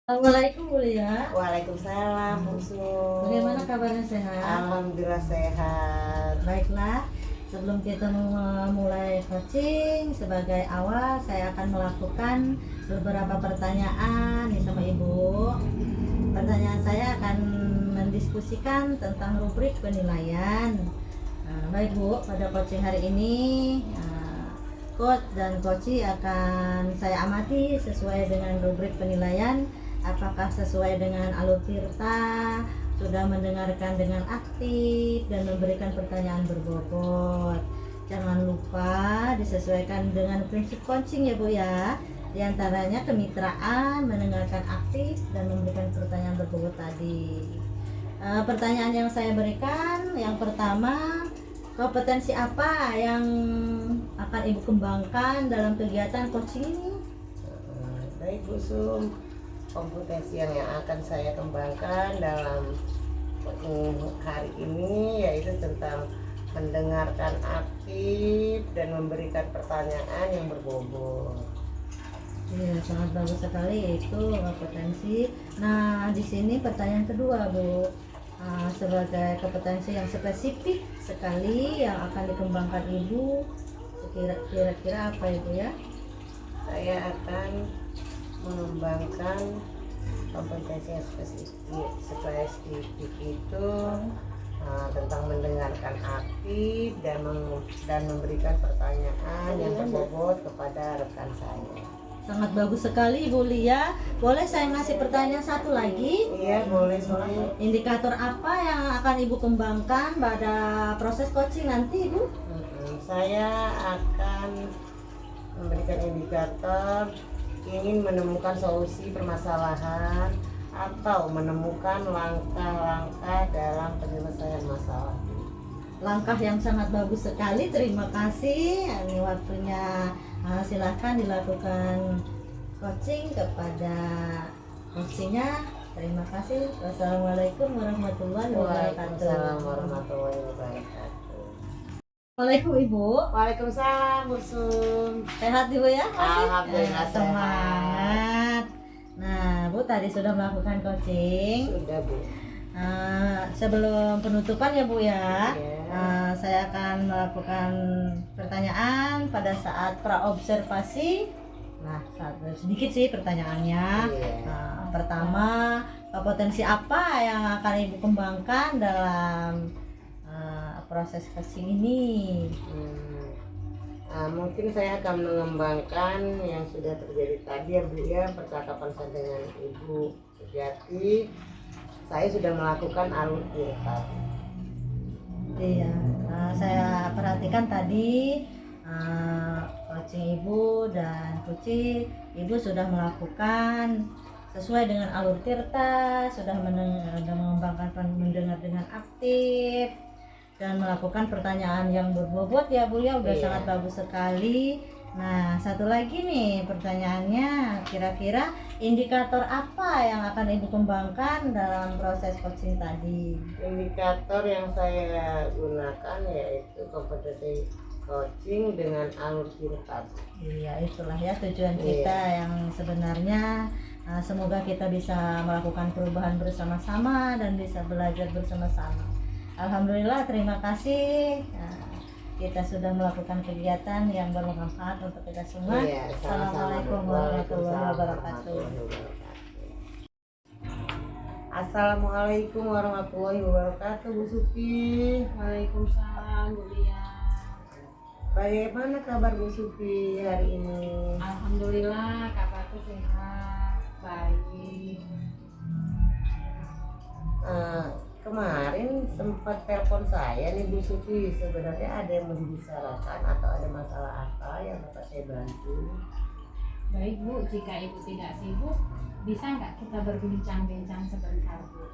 Assalamualaikum Bu Lia. Waalaikumsalam, Bu Sum. Bagaimana kabarnya, sehat? Alhamdulillah sehat. Baiklah, sebelum kita memulai coaching, sebagai awal saya akan melakukan beberapa pertanyaan nih sama Ibu. Pertanyaan saya akan mendiskusikan tentang rubrik penilaian. Baik Bu, pada coaching hari ini coach dan coachee akan saya amati sesuai dengan rubrik penilaian. Apakah sesuai dengan alur tirta, sudah mendengarkan dengan aktif dan memberikan pertanyaan berbobot. Jangan lupa disesuaikan dengan prinsip coaching ya Bu ya. Di antaranya kemitraan, mendengarkan aktif dan memberikan pertanyaan berbobot tadi. Pertanyaan yang saya berikan, yang pertama, kompetensi apa yang akan Ibu kembangkan dalam kegiatan coaching ini? Baik Bu Sum, kompetensi yang akan saya kembangkan dalam hari ini yaitu tentang mendengarkan aktif dan memberikan pertanyaan yang berbobot. Iya, sangat bagus sekali itu kompetensi. Nah, di sini pertanyaan kedua Bu, sebagai kompetensi yang spesifik sekali yang akan dikembangkan Ibu, kira-kira apa Ibu ya? Saya akan mengembangkan kompetensi yang spesifik itu tentang mendengarkan aktif dan memberikan pertanyaan yang berbobot kepada rekan saya. Sangat bagus sekali Ibu Lia. Boleh saya ngasih pertanyaan satu lagi? Iya, boleh. Indikator apa yang akan Ibu kembangkan pada proses coaching nanti Ibu? Saya akan memberikan indikator ingin menemukan solusi permasalahan atau menemukan langkah-langkah dalam penyelesaian masalah. Langkah yang sangat bagus sekali, terima kasih. Ini waktunya, silahkan dilakukan coaching kepada coachingnya. Terima kasih. Wassalamualaikum warahmatullahi wabarakatuh. Waalaikumsalam warahmatullahi wabarakatuh. Assalamualaikum Ibu. Waalaikumsalam Bu Sum. Sehat Ibu ya? Alhamdulillah semangat. Nah Bu tadi sudah melakukan coaching. Sudah Bu. Sebelum penutupan ya Bu ya, Yeah. saya akan melakukan pertanyaan pada saat praobservasi. Nah, sedikit sih pertanyaannya. Yeah. Pertama, kompetensi apa yang akan Ibu kembangkan dalam proses coaching ini? Mungkin saya akan mengembangkan yang sudah terjadi tadi ya Bu ya, percakapan saya dengan Ibu Sujati. Saya sudah melakukan alur tirta. Iya, saya perhatikan tadi coaching Ibu dan coaching Ibu sudah melakukan sesuai dengan alur tirta, sudah mengembangkan mendengar dengan aktif dan melakukan pertanyaan yang berbobot ya Bu ya, udah sangat bagus sekali. Nah, satu lagi nih pertanyaannya, kira-kira indikator apa yang akan Ibu kembangkan dalam proses coaching tadi? Indikator yang saya gunakan yaitu kompetensi coaching dengan alur tirta. Iya, itulah ya tujuan kita yang sebenarnya. Semoga kita bisa melakukan perubahan bersama-sama dan bisa belajar bersama-sama. Alhamdulillah, terima kasih. Kita sudah melakukan kegiatan yang bermanfaat untuk kita semua. Assalamualaikum warahmatullahi wabarakatuh. Assalamualaikum warahmatullahi wabarakatuh Bu Supi. Waalaikumsalam Bu Lia. Bagaimana kabar Bu Supi hari ini? Alhamdulillah kabarku sehat, baik. Kemarin sempat telepon saya nih Bu Supi, sebenarnya ada yang mau dibicarakan atau ada masalah apa yang dapat saya bantu? Baik Bu, jika Ibu tidak sibuk, bisa nggak kita berbincang-bincang sebentar Bu?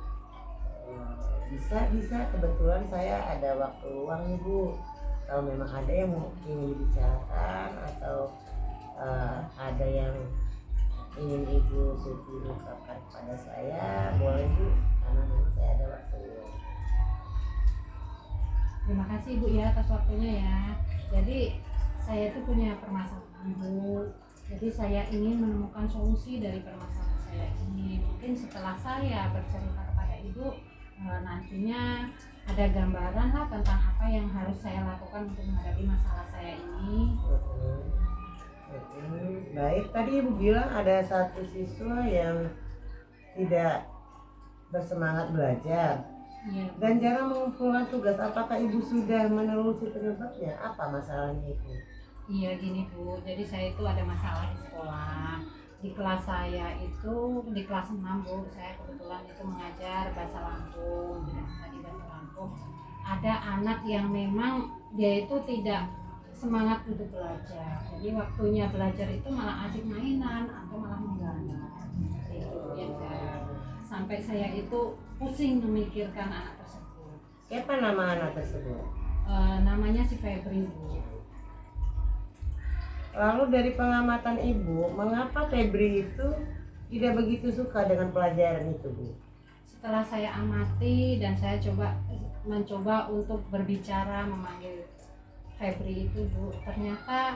Bisa, kebetulan saya ada waktu luang nih Bu. Kalau memang ada yang ingin dibicarakan atau ada yang ingin Ibu Supi ungkapkan kepada saya, boleh Bu, karena memang saya ada waktu luang. Terima kasih Bu ya atas waktunya ya. Jadi saya itu punya permasalahan Bu. Jadi saya ingin menemukan solusi dari permasalahan saya ini. mungkin setelah saya bercerita kepada ibu, nantinya ada gambaran lah tentang apa yang harus saya lakukan untuk menghadapi masalah saya ini. Baik, tadi ibu bilang ada satu siswa yang tidak bersemangat belajar Iya, Bu. dan jarang mengumpulkan tugas. Apakah ibu sudah menelusuri penyebabnya? Apa masalahnya itu? Iya gini Bu, jadi saya itu ada masalah di sekolah. Di kelas saya itu, di kelas 6 Bu, saya kebetulan itu mengajar bahasa Lampung, di bahasa Lampung. Ada anak yang memang dia itu tidak semangat untuk belajar. Jadi waktunya belajar itu malah asik mainan atau malah mengganggu. Itu yang sampai saya itu pusing memikirkan anak tersebut. Siapa nama anak tersebut? Namanya si Febri Bu. Lalu dari pengamatan ibu, mengapa Febri itu tidak begitu suka dengan pelajaran itu, Bu? Setelah saya amati dan saya mencoba untuk berbicara memanggil Febri itu Bu, ternyata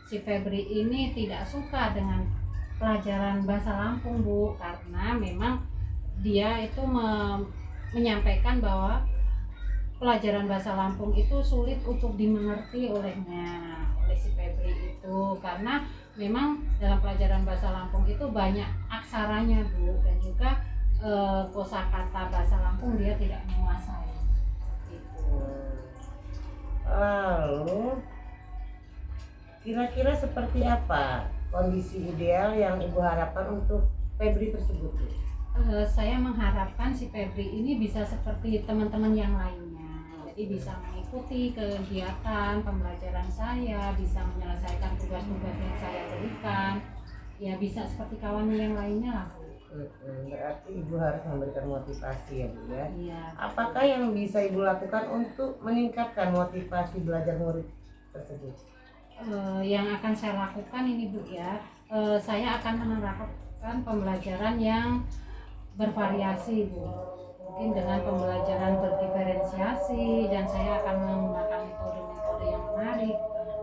si Febri ini tidak suka dengan pelajaran bahasa Lampung Bu, karena memang dia itu menyampaikan bahwa pelajaran bahasa Lampung itu sulit untuk dimengerti oleh si Febri itu, karena memang dalam pelajaran bahasa Lampung itu banyak aksaranya Bu, dan juga kosakata bahasa Lampung dia tidak menguasai gitu. Lalu kira-kira seperti apa kondisi ideal yang ibu harapkan untuk Febri tersebut, Bu? Saya mengharapkan si Febri ini bisa seperti teman-teman yang lainnya, jadi bisa mengikuti kegiatan pembelajaran saya, bisa menyelesaikan tugas-tugas yang saya berikan, ya bisa seperti kawannya yang lainnya lah Bu. Berarti ibu harus memberikan motivasi ya, Bu ya. Iya. Apakah yang bisa ibu lakukan untuk meningkatkan motivasi belajar murid tersebut? Yang akan saya lakukan ini Bu ya, saya akan menerapkan pembelajaran yang bervariasi Bu, mungkin dengan pembelajaran berdiferensiasi, dan saya akan menggunakan metode-metode yang menarik,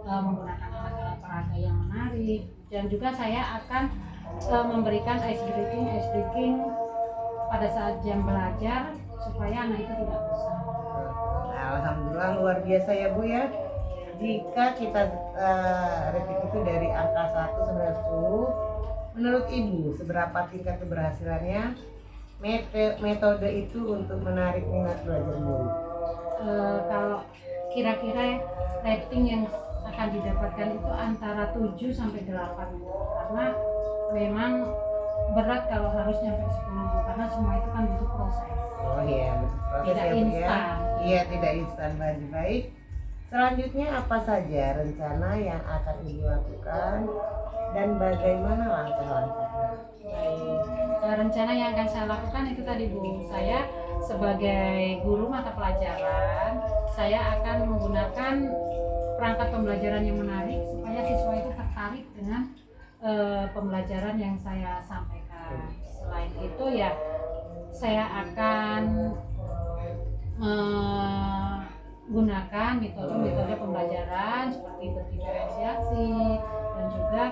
menggunakan alat-alat peraga yang menarik, dan juga saya akan memberikan ice breaking pada saat jam belajar supaya anak itu tidak bosan. Alhamdulillah luar biasa ya Bu ya. Jika kita rating itu dari angka 1 sampai 10, menurut ibu seberapa tingkat keberhasilannya metode itu untuk menarik minat belajar murid? Kalau kira-kira rating yang akan didapatkan itu antara 7 sampai 8 karena memang berat kalau harus nyampe 10 karena semua itu kan butuh proses. Oh iya, proses Tidak ya, Bu, ya. instan. Iya, tidak instan. Baik. Selanjutnya apa saja rencana yang akan ibu lakukan dan bagaimana langkah-langkahnya? Baik. Rencana yang akan saya lakukan itu tadi Bu, saya sebagai guru mata pelajaran, saya akan menggunakan perangkat pembelajaran yang menarik supaya siswa itu tertarik dengan pembelajaran yang saya sampaikan. Selain itu ya saya akan menggunakan metode-metode pembelajaran seperti berdiferensiasi, dan juga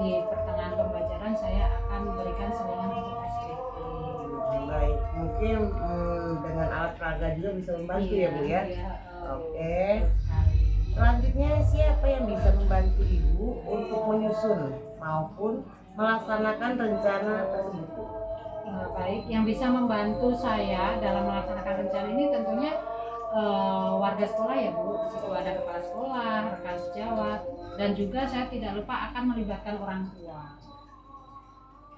di pertengahan pembelajaran saya akan memberikan selingan untuk SPP. Baik, mungkin dengan alat peraga juga bisa membantu ya Bu ya. Oke. Selanjutnya siapa yang bisa membantu ibu untuk menyusun maupun melaksanakan rencana tersebut? Baik, yang bisa membantu saya dalam melaksanakan rencana ini tentunya warga sekolah ya Bu. Di situ ada kepala sekolah, rekan sejawat, dan juga saya tidak lupa akan melibatkan orang tua.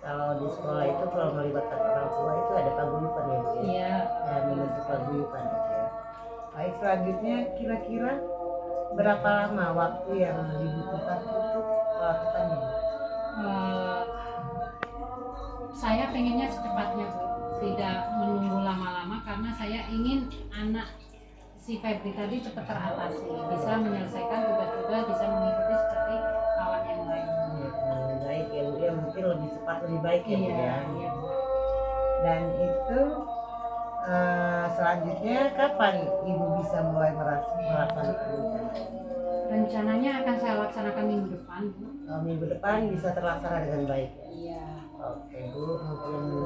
Kalau di sekolah itu kalau melibatkan orang tua itu ada paguyuban ya Bu ya? Iya. Membentuk paguyuban ya. Baik, selanjutnya kira-kira berapa lama waktu yang dibutuhkan untuk melakukannya? Saya pengennya secepatnya Bu, tidak menunggu lama-lama karena saya ingin anak si Febri tadi cepat teratasi, bisa menyelesaikan tugas-tugas, bisa mengikuti seperti kawan yang lain. Baik ya Bu ya, mungkin lebih cepat lebih baik ya Bu ya. Iya. Dan itu selanjutnya kapan ibu bisa mulai melaksanakan rencana? Rencananya akan saya laksanakan minggu depan Bu. Minggu depan bisa terlaksana dengan baik ya. Iya. Oke Bu, mungkin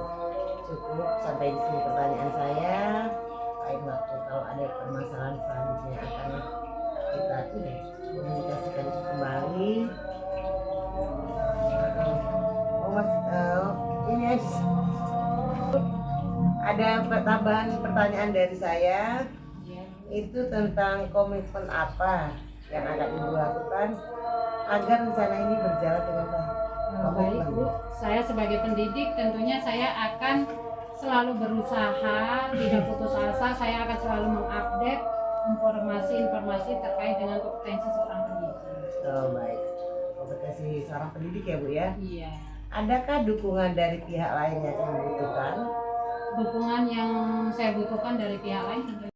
cukup sampai di sini pertanyaan saya. Lain waktu kalau ada permasalahan selanjutnya akan kita komunikasikan kembali. Oh Mas, ini aja. Ada tambahan pertanyaan dari saya, Ya. itu tentang komitmen apa yang akan Ibu lakukan agar rencana ini berjalan dengan baik. Baik Bu, saya sebagai pendidik tentunya saya akan selalu berusaha, tidak putus asa. Saya akan selalu mengupdate informasi-informasi terkait dengan kompetensi seorang pendidik. Oh baik, kompetensi seorang pendidik ya Bu ya. Iya. Adakah dukungan dari pihak lain yang Ibu butuhkan? Dukungan yang saya butuhkan dari pihak lain tentunya